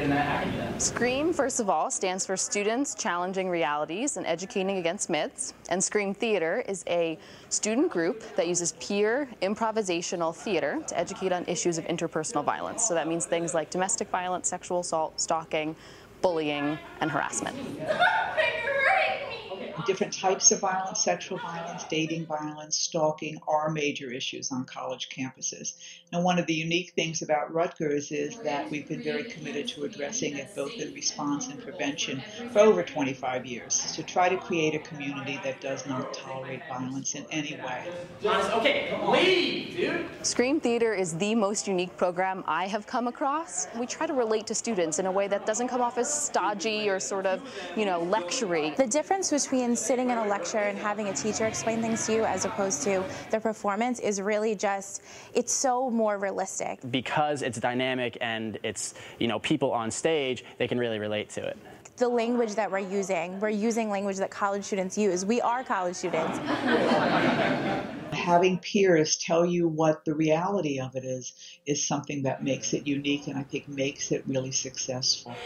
and I can do that. SCREAM, first of all, stands for Students Challenging Realities and Educating Against Myths. And SCREAM Theater is a student group that uses peer improvisational theater to educate on issues of interpersonal violence. So that means things like domestic violence, sexual assault, stalking, bullying, and harassment. Different types of violence, sexual violence, dating violence, stalking are major issues on college campuses. And one of the unique things about Rutgers is that we've been very committed to addressing it both in response and prevention for over 25 years, to try to create a community that does not tolerate violence in any way. Okay, leave, dude! SCREAM Theater is the most unique program I have come across. We try to relate to students in a way that doesn't come off as stodgy or sort of, lectury. The difference between sitting in a lecture and having a teacher explain things to you as opposed to the performance is really just, it's so more realistic. Because it's dynamic and it's, people on stage, they can really relate to it. The language that we're using language that college students use. We are college students. Having peers tell you what the reality of it is something that makes it unique and I think makes it really successful.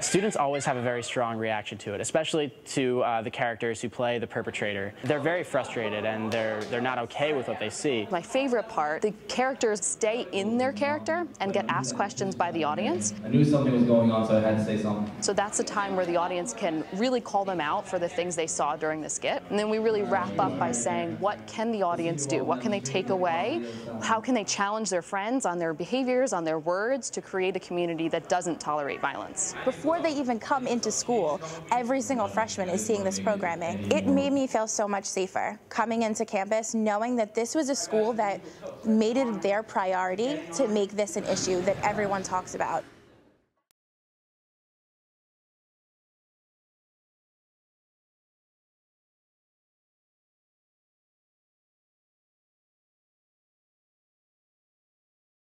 Students always have a very strong reaction to it, especially to the characters who play the perpetrator. They're very frustrated and they're not okay with what they see. My favorite part, the characters stay in their character and get asked questions by the audience. I knew something was going on, so I had to say something. So that's a time where the audience can really call them out for the things they saw during the skit. And then we really wrap up by saying, what can the audience do? What can they take away? How can they challenge their friends on their behaviors, on their words, to create a community that doesn't tolerate violence? Before they even come into school, every single freshman is seeing this programming. It made me feel so much safer coming into campus, knowing that this was a school that made it their priority to make this an issue that everyone talks about.